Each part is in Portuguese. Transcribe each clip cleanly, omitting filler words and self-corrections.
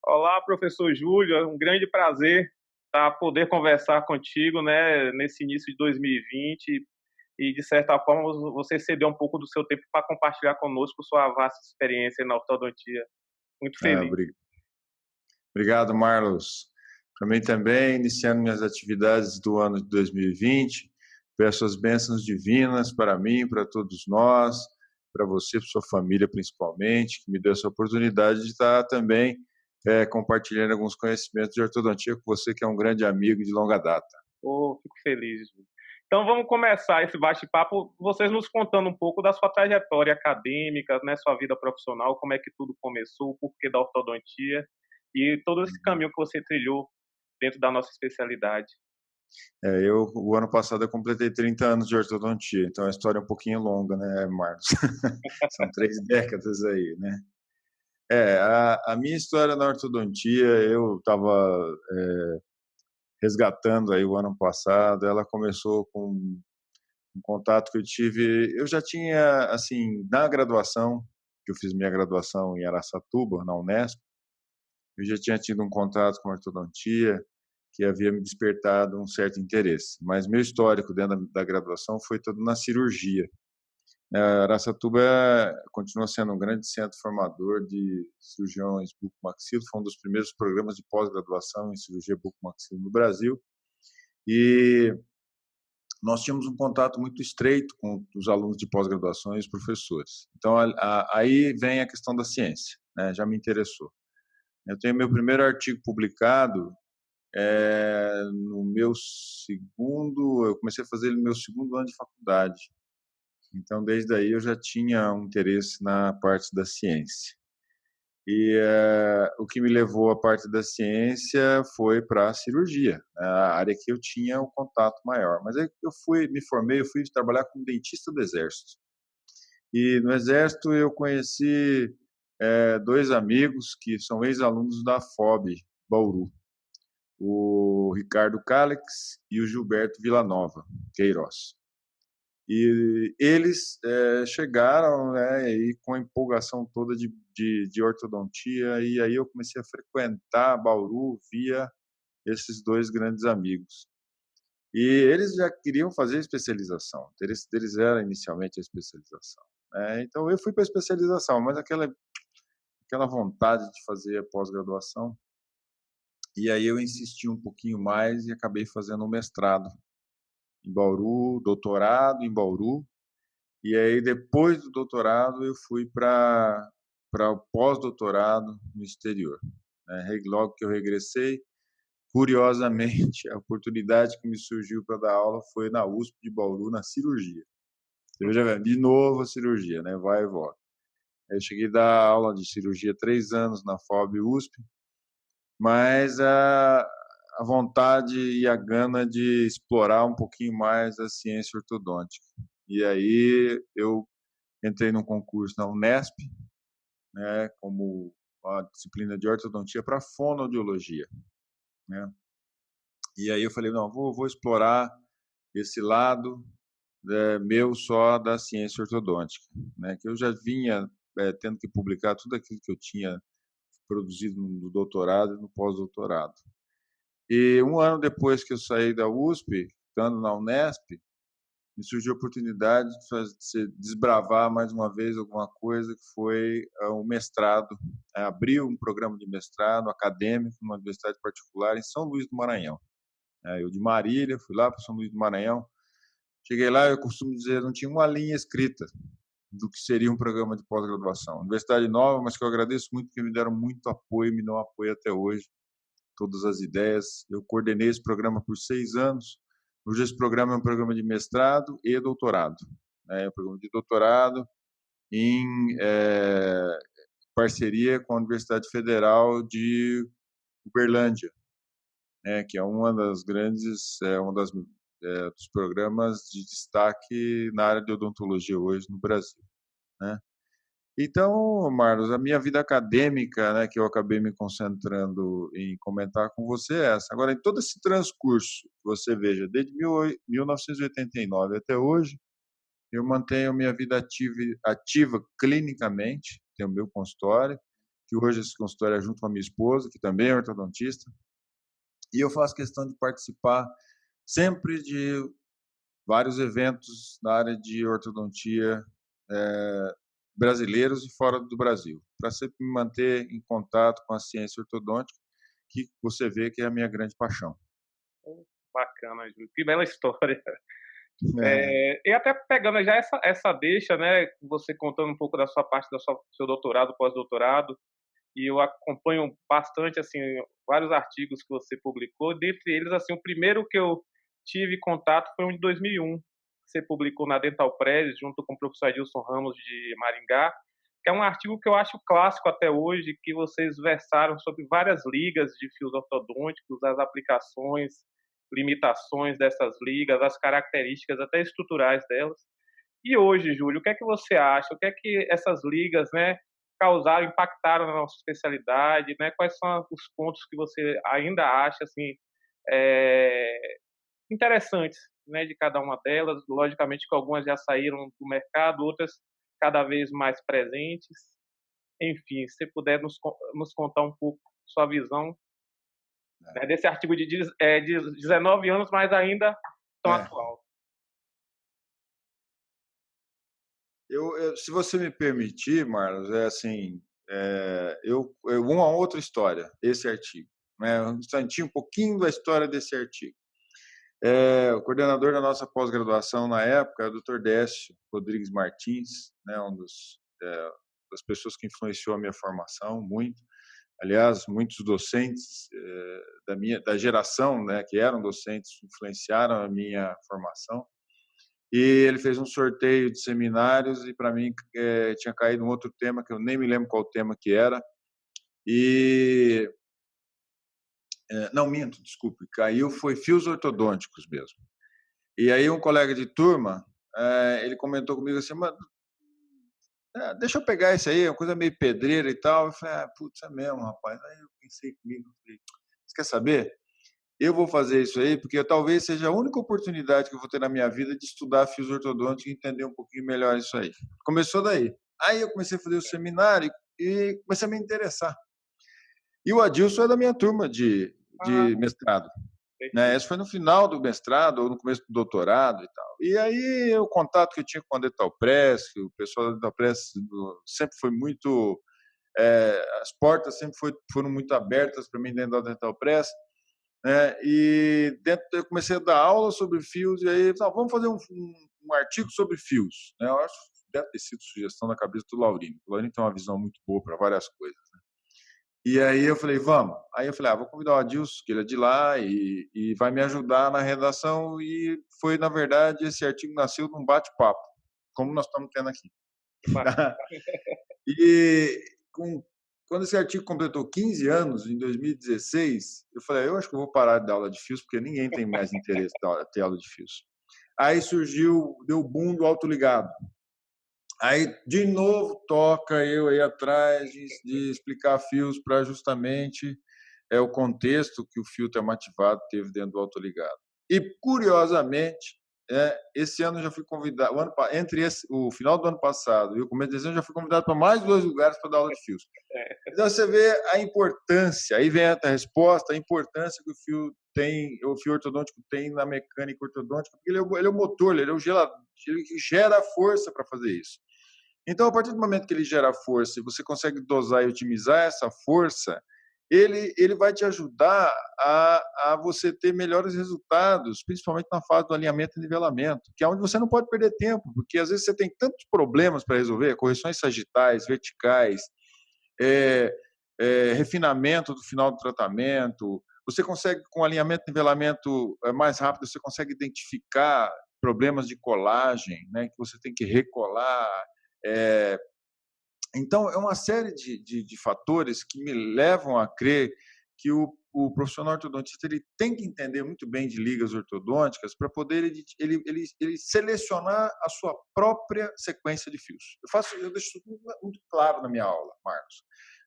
Olá, professor Júlio, é um grande prazer poder conversar contigo, né, nesse início de 2020 e, de certa forma, você cedeu um pouco do seu tempo para compartilhar conosco sua vasta experiência na ortodontia. Muito Ah, feliz. Obrigado, Marlos. Para mim também, iniciando minhas atividades do ano de 2020, peço as bênçãos divinas para mim, para todos nós, para você, para sua família principalmente, que me deu essa oportunidade de estar também compartilhando alguns conhecimentos de ortodontia com você, que é um grande amigo de longa data. Oh, fico feliz, Júlio. Então vamos começar esse bate-papo, vocês nos contando um pouco da sua trajetória acadêmica, né, sua vida profissional, como é que tudo começou, o porquê da ortodontia e todo esse caminho que você trilhou dentro da nossa especialidade. O ano passado eu completei 30 anos de ortodontia, então a história é um pouquinho longa, né, Marlos? São 3 décadas aí, né? A minha história na ortodontia, eu estava resgatando aí o ano passado, ela começou com um contato que eu tive, eu já tinha, assim, na graduação, que eu fiz minha graduação em Araçatuba, na Unesp, eu já tinha tido um contato com ortodontia, que havia me despertado um certo interesse. Mas meu histórico dentro da graduação foi todo na cirurgia. Araçatuba continua sendo um grande centro formador de cirurgiões bucomaxilo, foi um dos primeiros programas de pós-graduação em cirurgia bucomaxilo no Brasil, e nós tínhamos um contato muito estreito com os alunos de pós-graduação e os professores. Então, aí vem a questão da ciência, né? Já me interessou. Eu tenho meu primeiro artigo publicado no meu segundo, eu comecei a fazer ele no meu segundo ano de faculdade. Então, desde aí eu já tinha um interesse na parte da ciência. E o que me levou à parte da ciência foi para a cirurgia, a área que eu tinha o contato maior. Mas aí me formei, eu fui trabalhar como dentista do Exército. E no Exército eu conheci dois amigos que são ex-alunos da FOB Bauru, o Ricardo Calex e o Gilberto Villanova Queiroz. E eles chegaram, né, e com a empolgação toda de ortodontia, e aí eu comecei a frequentar Bauru via esses dois grandes amigos. E eles já queriam fazer especialização, o interesse deles era inicialmente a especialização, né? Então eu fui para a especialização, mas aquela vontade de fazer a pós-graduação, e aí eu insisti um pouquinho mais e acabei fazendo um mestrado em Bauru, doutorado em Bauru. E aí, depois do doutorado, eu fui para o pós-doutorado no exterior, né? Logo que eu regressei, curiosamente, a oportunidade que me surgiu para dar aula foi na USP de Bauru, na cirurgia. Você veja, de novo a cirurgia, né? Vai e volta. Eu cheguei a dar aula de cirurgia 3 anos na FOB USP, mas a vontade e a gana de explorar um pouquinho mais a ciência ortodôntica. E aí eu entrei num concurso na Unesp, né, como a disciplina de ortodontia para fonoaudiologia, né? E aí eu falei, não, vou explorar esse lado meu só da ciência ortodôntica, né? Que eu já vinha tendo que publicar tudo aquilo que eu tinha produzido no doutorado e no pós-doutorado. E um ano depois que eu saí da USP, estando na Unesp, me surgiu a oportunidade de desbravar mais uma vez alguma coisa que foi o mestrado, abrir um programa de mestrado acadêmico numa universidade particular em São Luís do Maranhão. Eu de Marília, fui lá para São Luís do Maranhão, cheguei lá, eu costumo dizer, não tinha uma linha escrita do que seria um programa de pós-graduação. Universidade nova, mas que eu agradeço muito, porque me deram muito apoio, me dão apoio até hoje, todas as ideias. Eu coordenei esse programa por 6 anos. Hoje esse programa é um programa de mestrado e doutorado. É um programa de doutorado em parceria com a Universidade Federal de Uberlândia, né, que é uma das grandes, dos programas de destaque na área de odontologia hoje no Brasil, né? Então, Marlos, a minha vida acadêmica, né, que eu acabei me concentrando em comentar com você é essa. Agora, em todo esse transcurso, você veja, desde 1989 até hoje, eu mantenho minha vida ativa clinicamente, tenho meu consultório, que hoje esse consultório é junto com a minha esposa, que também é ortodontista, e eu faço questão de participar sempre de vários eventos na área de ortodontia brasileiros e fora do Brasil, para sempre me manter em contato com a ciência ortodôntica, que você vê que é a minha grande paixão. Bacana, Júlio. Que bela história. É, E até pegando já essa deixa, né, você contando um pouco da sua parte do seu doutorado, pós-doutorado, e eu acompanho bastante, assim, vários artigos que você publicou, dentre eles, assim, o primeiro que eu tive contato foi um de 2001, que você publicou na Dental Press, junto com o professor Adilson Ramos de Maringá, que é um artigo que eu acho clássico até hoje, que vocês versaram sobre várias ligas de fios ortodônticos, as aplicações, limitações dessas ligas, as características até estruturais delas. E hoje, Júlio, o que é que você acha? O que é que essas ligas, né, causaram, impactaram na nossa especialidade, né? Quais são os pontos que você ainda acha assim é, interessantes, né, de cada uma delas? Logicamente que algumas já saíram do mercado, outras cada vez mais presentes. Enfim, se você puder nos contar um pouco sua visão, né, desse artigo de 19 anos, mas ainda tão é. atual. Se você me permitir, Marlos, é assim, uma outra história, esse artigo, né? Um instantinho, um pouquinho da história desse artigo. O coordenador da nossa pós-graduação na época era o Dr. Décio Rodrigues Martins, né? Das pessoas que influenciou a minha formação muito. Aliás, muitos docentes da geração, né, que eram docentes, influenciaram a minha formação. E ele fez um sorteio de seminários e para mim tinha caído um outro tema que eu nem me lembro qual tema que era. E não minto, desculpe, caiu foi fios ortodônticos mesmo. E aí um colega de turma, ele comentou comigo assim, mas deixa eu pegar isso aí, é uma coisa meio pedreira e tal. Eu falei, putz, é mesmo, rapaz. Aí eu pensei comigo, falei, você quer saber? Eu vou fazer isso aí porque talvez seja a única oportunidade que eu vou ter na minha vida de estudar fios ortodônticos e entender um pouquinho melhor isso aí. Começou daí. Aí eu comecei a fazer o seminário e comecei a me interessar. E o Adilson é da minha turma Ah, de mestrado, né? perfeito. Esse foi no final do mestrado ou no começo do doutorado e tal. E aí o contato que eu tinha com a Dental Press, que o pessoal da Dental Press sempre foi muito... as portas sempre foram muito abertas para mim dentro da Dental Press, né? E eu comecei a dar aula sobre fios e aí vamos fazer um artigo sobre fios, né? Eu acho que deve ter sido sugestão da cabeça do Laurino. O Laurino tem uma visão muito boa para várias coisas, né? E aí eu falei, vamos. Aí eu falei, vou convidar o Adilson, que ele é de lá e vai me ajudar na redação. E foi, na verdade, esse artigo nasceu num bate-papo, como nós estamos tendo aqui. Que bacana. E quando esse artigo completou 15 anos, em 2016, eu falei, eu acho que eu vou parar de dar aula de fios, porque ninguém tem mais interesse em ter aula de fios. Aí deu o boom do autoligado. Aí, de novo, toca eu aí atrás de explicar fios para justamente o contexto que o fio termoativado teve dentro do autoligado. E, curiosamente, esse ano eu já fui convidado, entre o final do ano passado e o começo desse ano, eu já fui convidado para mais 2 lugares para dar aula de fios. Então, você vê a importância, aí vem a resposta, a importância que o fio ortodôntico tem na mecânica ortodôntica, porque ele é o motor, ele é o gerador, ele gera força para fazer isso. Então, a partir do momento que ele gera força e você consegue dosar e otimizar essa força, ele vai te ajudar a você ter melhores resultados, principalmente na fase do alinhamento e nivelamento, que é onde você não pode perder tempo, porque às vezes você tem tantos problemas para resolver, correções sagitais, verticais, refinamento do final do tratamento. Você consegue, com alinhamento e nivelamento mais rápido, você consegue identificar problemas de colagem, né, que você tem que recolar. Então, é uma série de fatores que me levam a crer que o profissional ortodontista ele tem que entender muito bem de ligas ortodônticas para poder ele selecionar a sua própria sequência de fios. Eu deixo tudo muito claro na minha aula, Marcos.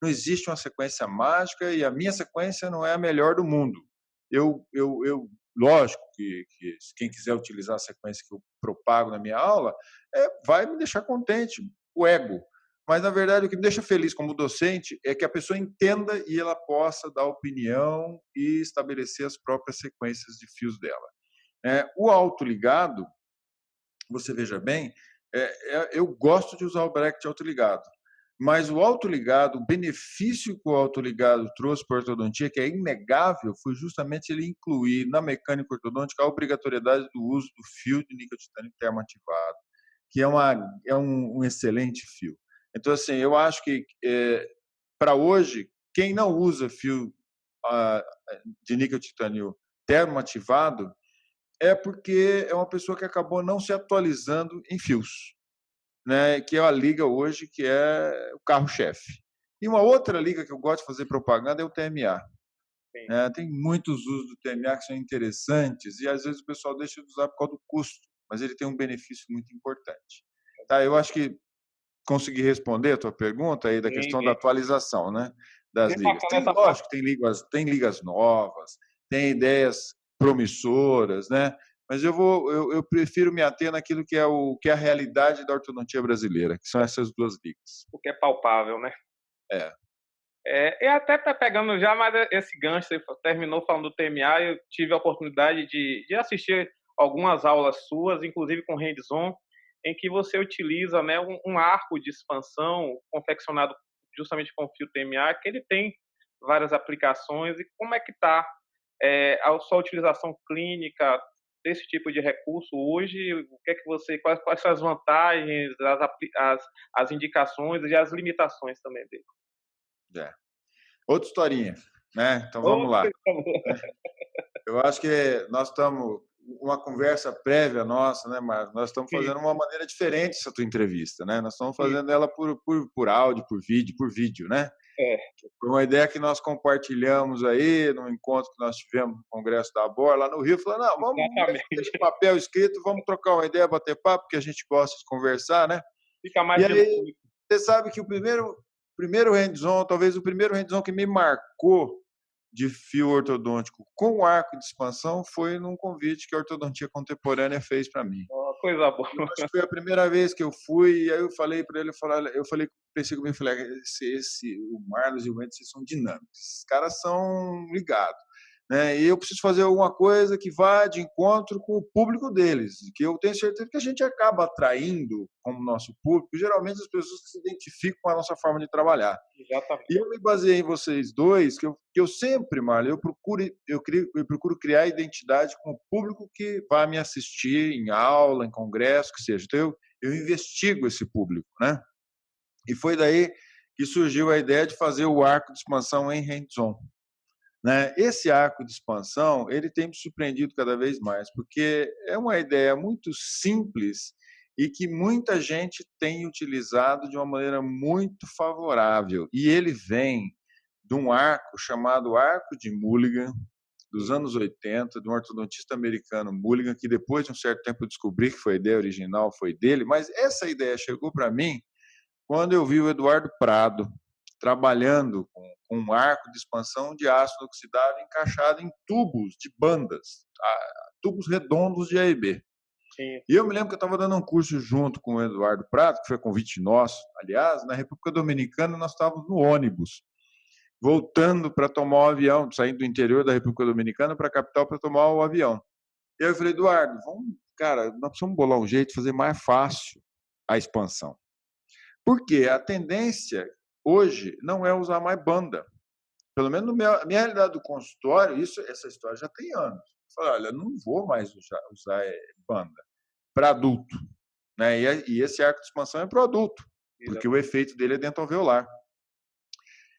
Não existe uma sequência mágica e a minha sequência não é a melhor do mundo. Lógico que quem quiser utilizar a sequência que eu propago na minha aula vai me deixar contente. O ego. mas, na verdade, o que me deixa feliz como docente é que a pessoa entenda e ela possa dar opinião e estabelecer as próprias sequências de fios dela. O autoligado, você veja bem, eu gosto de usar o bracket autoligado, mas o autoligado, o benefício que o autoligado trouxe para a ortodontia, que é inegável, foi justamente ele incluir na mecânica ortodôntica a obrigatoriedade do uso do fio de níquel titânio termoativado, que é um excelente fio. Então, assim, eu acho que, para hoje, quem não usa fio de níquel titânio termoativado é porque é uma pessoa que acabou não se atualizando em fios, né? Que é a liga hoje que é o carro-chefe. E uma outra liga que eu gosto de fazer propaganda é o TMA. Né? Tem muitos usos do TMA que são interessantes e às vezes o pessoal deixa de usar por causa do custo, mas ele tem um benefício muito importante. Tá, eu acho que consegui responder a tua pergunta aí da questão da atualização, né, das ligas. Lógico, tem ligas novas, tem ideias promissoras, né? Mas eu prefiro me ater naquilo que é a realidade da ortodontia brasileira, que são essas duas ligas. O que é palpável, né? É. E até pegando já mais esse gancho, você terminou falando do TMA, eu tive a oportunidade de assistir algumas aulas suas, inclusive com hands-on, em que você utiliza, né, um arco de expansão confeccionado justamente com fio TMA, que ele tem várias aplicações. E como é que está a sua utilização clínica desse tipo de recurso hoje? O que é que quais são as vantagens, as indicações e as limitações também dele? Outra historinha, né? Então vamos lá. Eu acho que nós estamos uma conversa prévia nossa, né, Marcos? Nós estamos fazendo uma maneira diferente essa tua entrevista, né? Nós estamos fazendo ela por áudio, por vídeo, né? Foi uma ideia que nós compartilhamos aí num encontro que nós tivemos no Congresso da ABOR, lá no Rio. Falando, não, vamos ter papel escrito, vamos trocar uma ideia, bater papo, porque a gente gosta de conversar, né? Fica mais dinâmico. Você sabe que o primeiro hands-on, talvez o primeiro hands-on que me marcou de fio ortodôntico com arco de expansão foi num convite que a Ortodontia Contemporânea fez para mim. Coisa boa. Eu acho que foi a primeira vez que eu fui, e aí eu falei para ele, pensei comigo, falei, o Marlos e o Wendy, são dinâmicos, esses caras são ligados, né? E eu preciso fazer alguma coisa que vá de encontro com o público deles, que eu tenho certeza que a gente acaba atraindo como nosso público, geralmente as pessoas que se identificam com a nossa forma de trabalhar. Exatamente. E eu me baseei em vocês dois, que eu sempre, Marlon, eu procuro criar identidade com o público que vai me assistir em aula, em congresso, que seja. Então, eu investigo esse público, né? E foi daí que surgiu a ideia de fazer o arco de expansão em hands-on. Né? Esse arco de expansão, ele tem me surpreendido cada vez mais, porque é uma ideia muito simples e que muita gente tem utilizado de uma maneira muito favorável. E ele vem de um arco chamado Arco de Mulligan, dos anos 80, de um ortodontista americano, Mulligan, que depois de um certo tempo eu descobri que foi a ideia original, foi dele, mas essa ideia chegou para mim quando eu vi o Eduardo Prado trabalhando com um arco de expansão de ácido oxidável encaixado em tubos de bandas, tubos redondos de A e B. Sim. E eu me lembro que eu estava dando um curso junto com o Eduardo Prado, que foi convite nosso, aliás, na República Dominicana nós estávamos no ônibus, voltando para tomar o avião, saindo do interior da República Dominicana para a capital para tomar o avião. E aí eu falei, Eduardo, nós precisamos bolar um jeito de fazer mais fácil a expansão. Porque a tendência hoje não é usar mais banda. Pelo menos na minha realidade do consultório, essa história já tem anos. Eu falei, olha, não vou mais usar banda para adulto. Né? E esse arco de expansão é para o adulto, porque o efeito dele é dentoalveolar.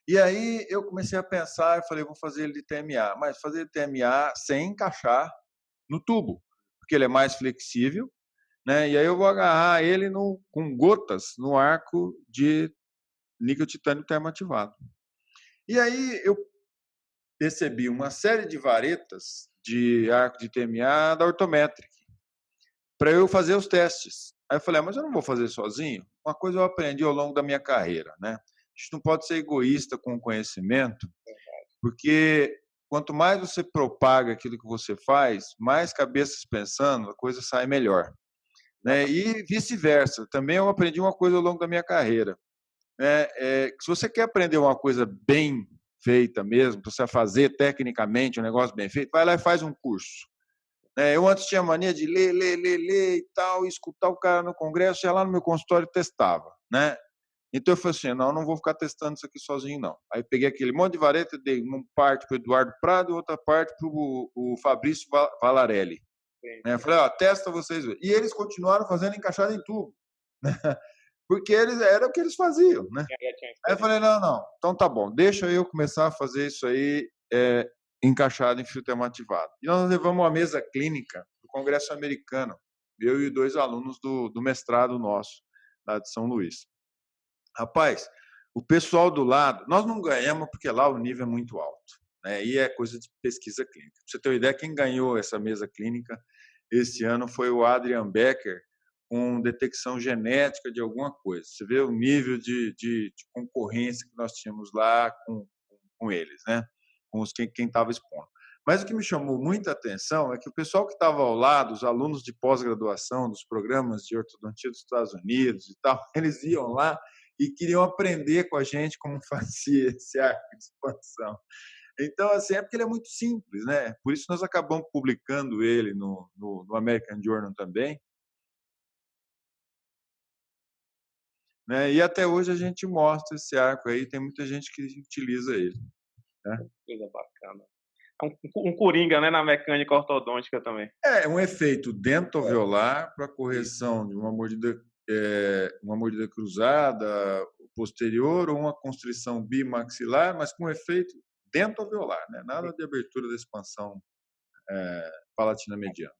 E aí eu comecei a pensar, eu falei, vou fazer ele de TMA, mas fazer de TMA sem encaixar no tubo, porque ele é mais flexível, né? E aí eu vou agarrar ele com gotas no arco de níquel titânio termoativado. E aí eu recebi uma série de varetas de arco de TMA da Orthometric para eu fazer os testes. Aí eu falei, mas eu não vou fazer sozinho? Uma coisa eu aprendi ao longo da minha carreira, né? A gente não pode ser egoísta com o conhecimento, porque quanto mais você propaga aquilo que você faz, mais cabeças pensando, a coisa sai melhor. Né? E vice-versa. Também eu aprendi uma coisa ao longo da minha carreira. Se você quer aprender uma coisa bem feita mesmo, para você fazer tecnicamente um negócio bem feito, vai lá e faz um curso. Eu antes tinha mania de ler e tal, e escutar o cara no congresso, ia lá no meu consultório e testava, né? Então eu falei assim, não vou ficar testando isso aqui sozinho, não. Aí peguei aquele monte de vareta e dei uma parte para o Eduardo Prado e outra parte para o Fabrício Valarelli. Sim. Né? Eu falei, testa vocês. E eles continuaram fazendo encaixado em tubo, né? Porque era o que eles faziam, né? Aí eu falei, não, então tá bom, deixa eu começar a fazer isso aí encaixado em fio termoativado. E nós levamos uma mesa clínica do Congresso Americano, eu e 2 alunos do mestrado nosso, lá de São Luís. Rapaz, o pessoal do lado, nós não ganhamos porque lá o nível é muito alto, né? E é coisa de pesquisa clínica. Pra você ter uma ideia, quem ganhou essa mesa clínica esse ano foi o Adrian Becker, com detecção genética de alguma coisa. Você vê o nível de concorrência que nós tínhamos lá com eles, né? Com quem estava expondo. Mas o que me chamou muita atenção é que o pessoal que estava ao lado, os alunos de pós-graduação dos programas de ortodontia dos Estados Unidos e tal, eles iam lá e queriam aprender com a gente como fazia esse arco de expansão. Então, assim, é porque ele é muito simples, né? Por isso nós acabamos publicando ele no American Journal também, né? E até hoje a gente mostra esse arco aí, tem muita gente que utiliza ele, né? Coisa bacana. É um coringa, né, na mecânica ortodôntica também. É um efeito dentoalveolar para correção de uma mordida cruzada posterior ou uma constrição bimaxilar, mas com efeito dentoalveolar, né? Nada de abertura da expansão palatina mediana.